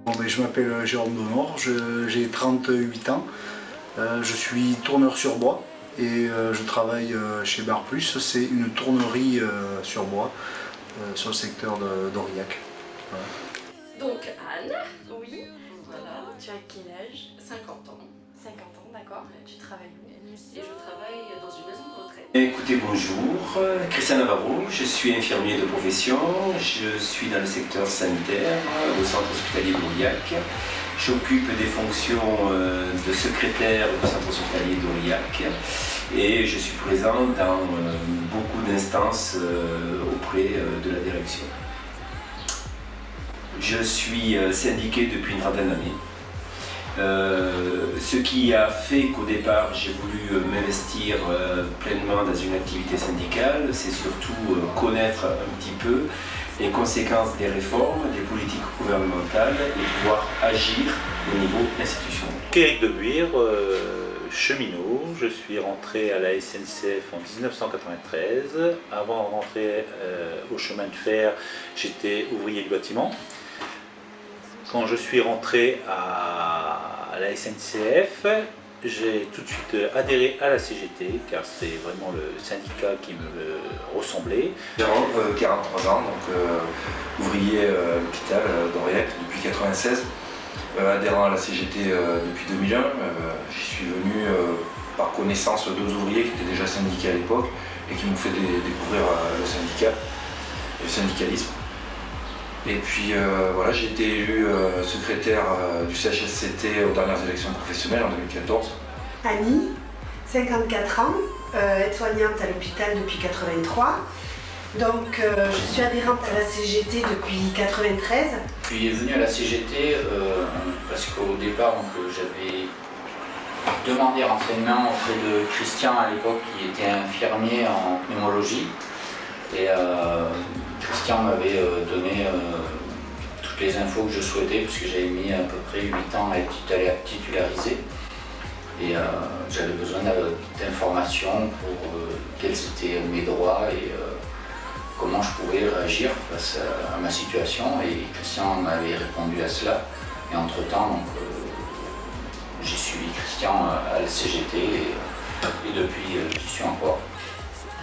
Bon, je m'appelle Jérôme Donor, j'ai 38 ans, je suis tourneur sur bois et je travaille chez Bar Plus, c'est une tournerie sur bois sur le secteur d'Aurillac. Voilà. Donc Anne, oui, voilà, tu as quel âge? 50 ans. 50 ans, d'accord. Tu travailles où? Et je travaille dans une maison de retraite. Écoutez, bonjour, Christian Navarro, je suis infirmier de profession, je suis dans le secteur sanitaire au centre hospitalier d'Aurillac. J'occupe des fonctions de secrétaire du centre hospitalier d'Aurillac et je suis présent dans beaucoup d'instances auprès de la direction. Je suis syndiqué depuis une trentaine d'années. Ce qui a fait qu'au départ j'ai voulu m'investir pleinement dans une activité syndicale, c'est surtout connaître un petit peu les conséquences des réformes, des politiques gouvernementales et pouvoir agir au niveau institutionnel. Éric Debuire, cheminot, je suis rentré à la SNCF en 1993. Avant de rentrer au chemin de fer, j'étais ouvrier du bâtiment. Quand je suis rentré à la SNCF, j'ai tout de suite adhéré à la CGT, car c'est vraiment le syndicat qui me ressemblait. J'ai 43 ans, donc ouvrier à l'hôpital d'Aurillac depuis 1996, adhérent à la CGT depuis 2001. J'y suis venu par connaissance d'autres ouvriers qui étaient déjà syndiqués à l'époque et qui m'ont fait découvrir le syndicat, le syndicalisme. Et puis voilà, j'ai été élu secrétaire du CHSCT aux dernières élections professionnelles en 2014. Annie, 54 ans, aide-soignante à l'hôpital depuis 83. Donc je suis adhérente à la CGT depuis 93. Je suis venu à la CGT parce qu'au départ j'avais demandé renseignement auprès de Christian à l'époque qui était infirmier en pneumologie. Et Christian m'avait donné toutes les infos que je souhaitais puisque j'avais mis à peu près 8 ans à être titularisé. Et j'avais besoin d'informations pour quels étaient mes droits et comment je pouvais réagir face à ma situation. Et Christian m'avait répondu à cela. Et entre-temps, j'ai suivi Christian à la CGT et depuis j'y suis encore.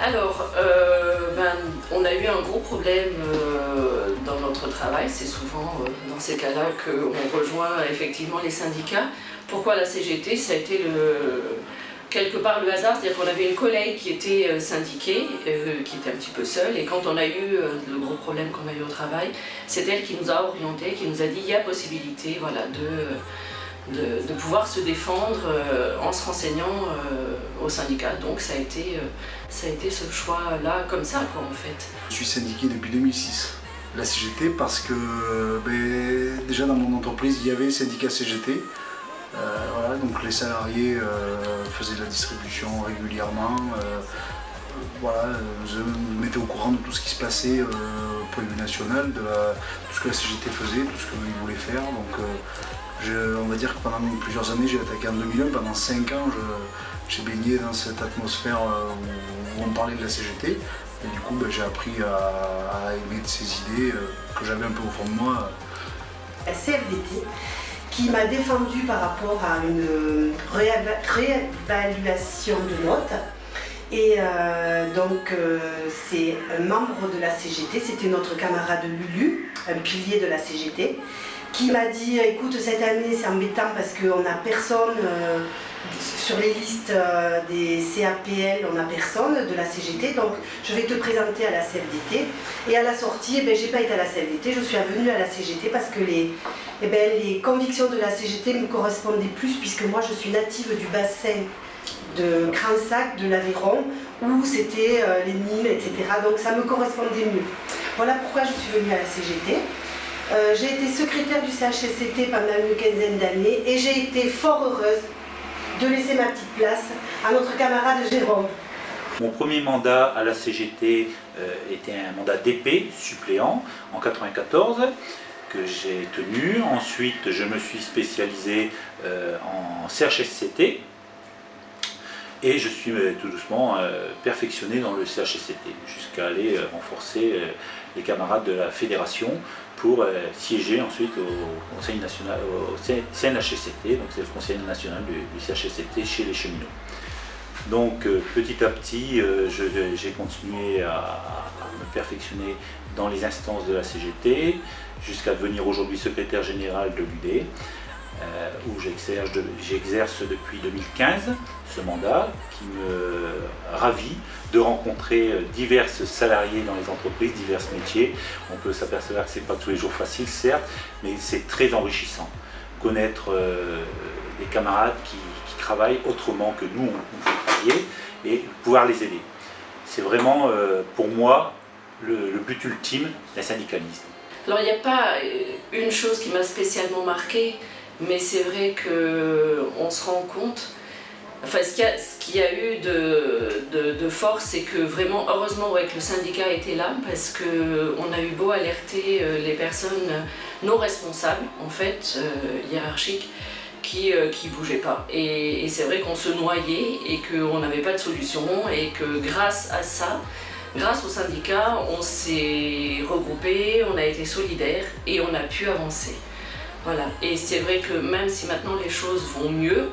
Alors, on a eu un gros problème dans notre travail. C'est souvent dans ces cas-là qu'on rejoint effectivement les syndicats. Pourquoi la CGT? Ça a été quelque part le hasard, c'est-à-dire qu'on avait une collègue qui était syndiquée, qui était un petit peu seule, et quand on a eu le gros problème qu'on a eu au travail, c'est elle qui nous a orientés, qui nous a dit il y a possibilité, voilà, de pouvoir se défendre en se renseignant au syndicat. Donc ça a été ce choix-là, comme ça, quoi, en fait. Je suis syndiqué depuis 2006, la CGT, parce que déjà dans mon entreprise, il y avait le syndicat CGT. Voilà, donc les salariés faisaient la distribution régulièrement. Voilà, je me mettais au courant de tout ce qui se passait au point de vue national, de tout ce que la CGT faisait, tout ce qu'ils voulaient faire. Donc, on va dire que pendant plusieurs années, j'ai attaqué en 2001, pendant 5 ans, j'ai baigné dans cette atmosphère où on parlait de la CGT. Et du coup, j'ai appris à aimer de ces idées que j'avais un peu au fond de moi. La CFDT, qui m'a défendu par rapport à une réévaluation de notes. Et donc c'est un membre de la CGT, c'était notre camarade Lulu, un pilier de la CGT, qui m'a dit écoute, cette année c'est embêtant parce qu'on n'a personne sur les listes des CAPL, on n'a personne de la CGT, donc je vais te présenter à la CFDT. Et à la sortie, j'ai pas été à la CFDT, je suis venue à la CGT parce que les convictions de la CGT me correspondaient plus, puisque moi je suis native du bassin de Cransac, de l'Aveyron, où c'était les mines, etc. Donc ça me correspondait mieux. Voilà pourquoi je suis venue à la CGT. J'ai été secrétaire du CHSCT pendant une quinzaine d'années et j'ai été fort heureuse de laisser ma petite place à notre camarade Jérôme. Mon premier mandat à la CGT était un mandat d'épée suppléant en 1994 que j'ai tenu. Ensuite, je me suis spécialisé en CHSCT. Et je suis tout doucement perfectionné dans le CHSCT, jusqu'à aller renforcer les camarades de la fédération pour siéger ensuite au Conseil national, au CNHSCT, donc c'est le Conseil national du CHSCT chez les cheminots. Donc petit à petit, j'ai continué à me perfectionner dans les instances de la CGT, jusqu'à devenir aujourd'hui secrétaire général de l'UD, où j'exerce depuis 2015 ce mandat, qui me ravit de rencontrer divers salariés dans les entreprises, divers métiers. On peut s'apercevoir que ce n'est pas tous les jours facile, certes, mais c'est très enrichissant. Connaître des camarades qui travaillent autrement que nous, on peut travailler, et pouvoir les aider. C'est vraiment, pour moi, le but ultime d'un syndicalisme. Alors il n'y a pas une chose qui m'a spécialement marquée, mais c'est vrai qu'on se rend compte, enfin ce qu'il y a eu de force, c'est que vraiment, heureusement que le syndicat était là, parce qu'on a eu beau alerter les personnes non responsables, en fait, hiérarchiques, qui bougeaient pas. Et c'est vrai qu'on se noyait et qu'on n'avait pas de solution, et que grâce à ça, grâce au syndicat, on s'est regroupés, on a été solidaires et on a pu avancer. Voilà. Et c'est vrai que même si maintenant les choses vont mieux,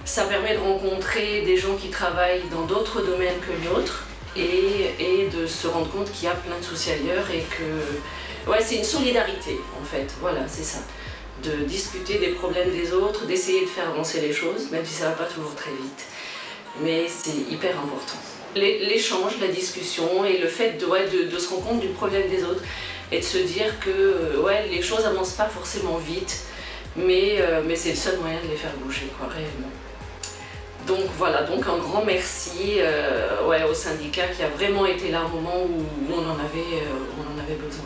ça permet de rencontrer des gens qui travaillent dans d'autres domaines que le nôtre et de se rendre compte qu'il y a plein de soucis ailleurs et que ouais, c'est une solidarité en fait. Voilà, c'est ça. De discuter des problèmes des autres, d'essayer de faire avancer les choses, même si ça ne va pas toujours très vite. Mais c'est hyper important. L'échange, la discussion et le fait de se rendre compte du problème des autres et de se dire que ouais, les choses n'avancent pas forcément vite, mais c'est le seul moyen de les faire bouger, quoi, réellement. Donc voilà, donc un grand merci ouais, au syndicat qui a vraiment été là au moment où on en avait besoin.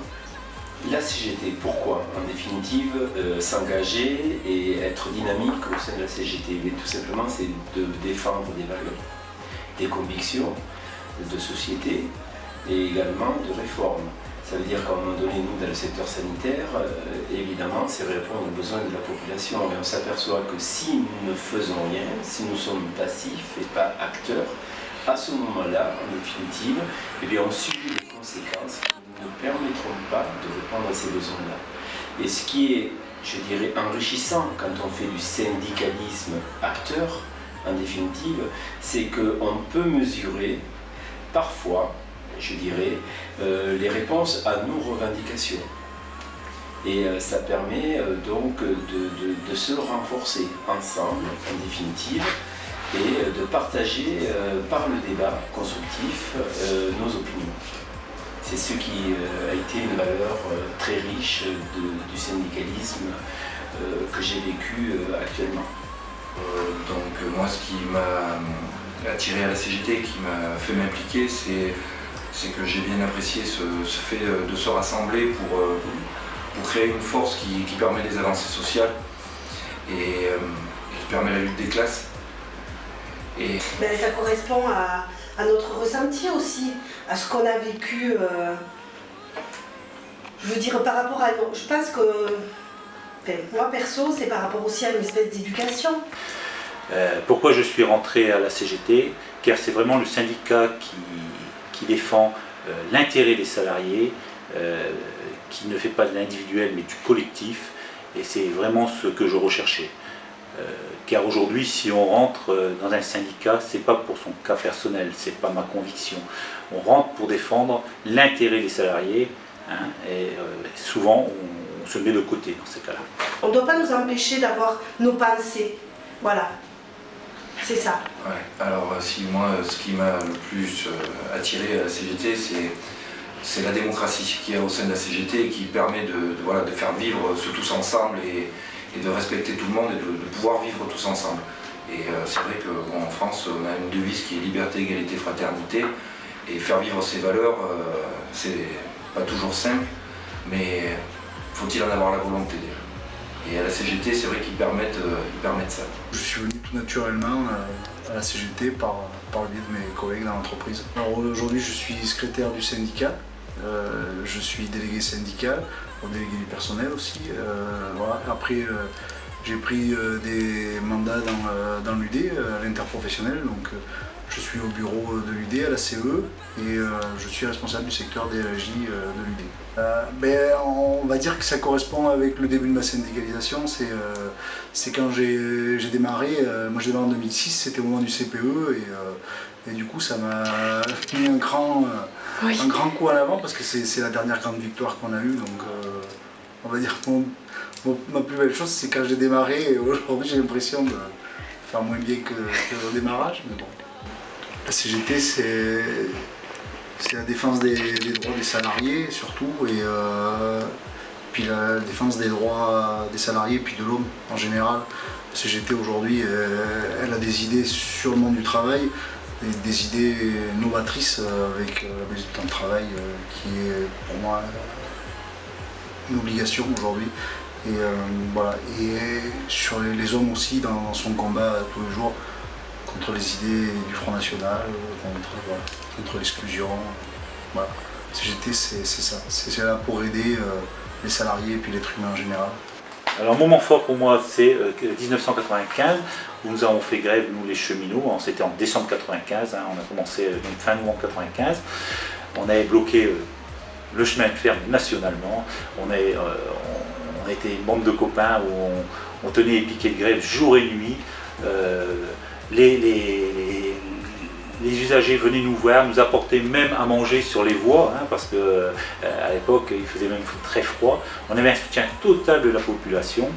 La CGT, pourquoi en définitive s'engager et être dynamique au sein de la CGT? Mais tout simplement, c'est de défendre des valeurs, des convictions de société et également de réforme. Ça veut dire qu'à un moment donné, nous, dans le secteur sanitaire, évidemment, c'est répondre aux besoins de la population. Et on s'aperçoit que si nous ne faisons rien, si nous sommes passifs et pas acteurs, à ce moment-là, en définitive, eh bien, on subit les conséquences qui ne permettront pas de répondre à ces besoins-là. Et ce qui est, je dirais, enrichissant quand on fait du syndicalisme acteur, en définitive, c'est qu'on peut mesurer parfois, je dirais, les réponses à nos revendications. Et ça permet donc de se renforcer ensemble, en définitive, et de partager par le débat constructif nos opinions. C'est ce qui a été une valeur très riche du syndicalisme que j'ai vécu actuellement. Donc moi, ce qui m'a attiré à la CGT, qui m'a fait m'impliquer, c'est que j'ai bien apprécié ce fait de se rassembler pour créer une force qui permet les avancées sociales et qui permet la lutte des classes. Et mais ça correspond à notre ressenti aussi, à ce qu'on a vécu. Je veux dire, par rapport à... Je pense que... Enfin, moi perso, c'est par rapport aussi à une espèce d'éducation. Pourquoi je suis rentré à la CGT? Car c'est vraiment le syndicat qui défend l'intérêt des salariés, qui ne fait pas de l'individuel mais du collectif, et c'est vraiment ce que je recherchais. Car aujourd'hui, si on rentre dans un syndicat, c'est pas pour son cas personnel, c'est pas ma conviction. On rentre pour défendre l'intérêt des salariés, hein, et souvent on se met de côté dans ces cas-là. On ne doit pas nous empêcher d'avoir nos pensées, voilà. C'est ça. ouais. Alors si moi, ce qui m'a le plus attiré à la CGT, c'est la démocratie qu'il y a au sein de la CGT et qui permet de faire vivre ce tous ensemble et de respecter tout le monde et de pouvoir vivre tous ensemble. Et c'est vrai qu'en France, on a une devise qui est liberté, égalité, fraternité. Et faire vivre ces valeurs, c'est pas toujours simple, mais faut-il en avoir la volonté déjà. Et à la CGT, c'est vrai qu'ils permettent ça. Je suis venu tout naturellement à la CGT par le biais de mes collègues dans l'entreprise. Alors aujourd'hui, je suis secrétaire du syndicat, je suis délégué syndical, délégué du personnel aussi. Voilà. Après, J'ai pris des mandats dans l'UD, à l'interprofessionnel, donc je suis au bureau de l'UD, à la CE, et je suis responsable du secteur DLJ de l'UD. On va dire que ça correspond avec le début de ma syndicalisation, c'est quand j'ai démarré, moi j'ai démarré en 2006, c'était au moment du CPE, et du coup ça m'a mis un grand coup en avant, parce que c'est la dernière grande victoire qu'on a eue, donc on va dire ma plus belle chose c'est quand j'ai démarré, et aujourd'hui j'ai l'impression de faire moins bien que au démarrage, mais bon. La CGT, c'est la défense des droits des salariés surtout, et puis la défense des droits des salariés, puis de l'homme en général. La CGT aujourd'hui, elle a des idées sur le monde du travail, des idées novatrices avec la baisse du temps de travail qui est pour moi une obligation aujourd'hui. Et voilà. Et sur les hommes aussi dans son combat tous les jours contre les idées du Front National, contre l'exclusion. Voilà. CGT, c'est ça. C'est là pour aider les salariés et puis l'être humain en général. Alors, moment fort pour moi, c'est 1995, où nous avons fait grève, nous les cheminots. C'était en décembre 95, hein, on a commencé donc fin novembre 95. On avait bloqué le chemin de fer nationalement. On était une bande de copains où on tenait les piquets de grève jour et nuit. Les usagers venaient nous voir, nous apportaient même à manger sur les voies, hein, parce qu'à l'époque il faisait même très froid. On avait un soutien total de la population,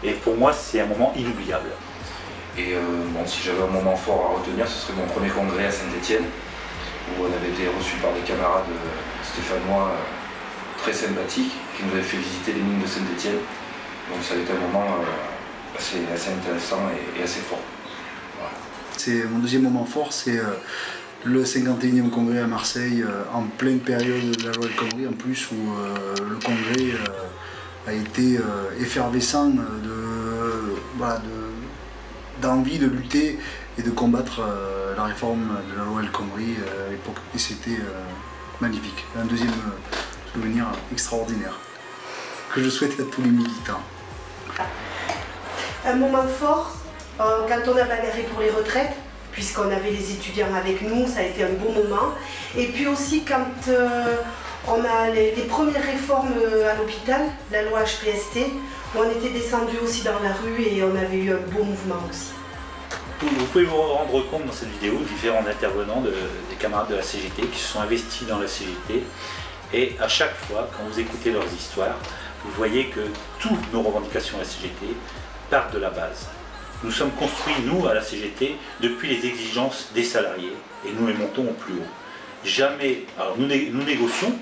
et pour moi c'est un moment inoubliable. Et si j'avais un moment fort à retenir, ce serait mon premier congrès à Saint-Étienne, où on avait été reçus par des camarades stéphanois très sympathiques, qui nous avaient fait visiter les mines de Saint-Étienne. Donc ça a été un moment assez intéressant et assez fort. Voilà. Mon deuxième moment fort, c'est le 51e congrès à Marseille, en pleine période de la loi El Khomri en plus, où le congrès a été effervescent d'envie de lutter et de combattre la réforme de la loi El Khomri à l'époque, et c'était magnifique. Un deuxième souvenir extraordinaire que je souhaite à tous les militants. Un moment fort, quand on a bagarré pour les retraites, puisqu'on avait les étudiants avec nous, ça a été un beau moment. Et puis aussi quand on a les premières réformes à l'hôpital, la loi HPST, où on était descendu aussi dans la rue et on avait eu un beau mouvement aussi. Vous pouvez vous rendre compte dans cette vidéo différents intervenants des camarades de la CGT qui se sont investis dans la CGT, et à chaque fois, quand vous écoutez leurs histoires, vous voyez que toutes nos revendications à la CGT partent de la base. Nous sommes construits, nous, à la CGT, depuis les exigences des salariés, et nous les montons au plus haut. Jamais, alors nous négocions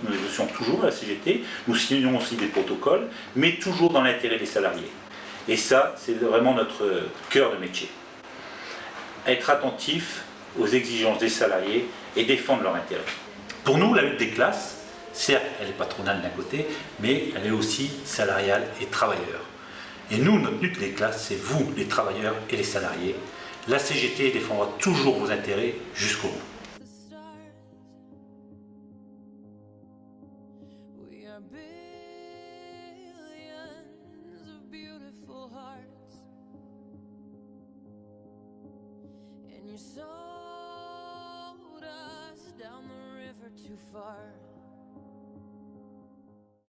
toujours à la CGT, nous signons aussi des protocoles, mais toujours dans l'intérêt des salariés. Et ça, c'est vraiment notre cœur de métier. Être attentif aux exigences des salariés et défendre leurs intérêts. Pour nous, la lutte des classes, certes, elle est patronale d'un côté, mais elle est aussi salariale et travailleur. Et nous, notre lutte des classes, c'est vous, les travailleurs et les salariés. La CGT défendra toujours vos intérêts jusqu'au bout. You sold us down the river too far.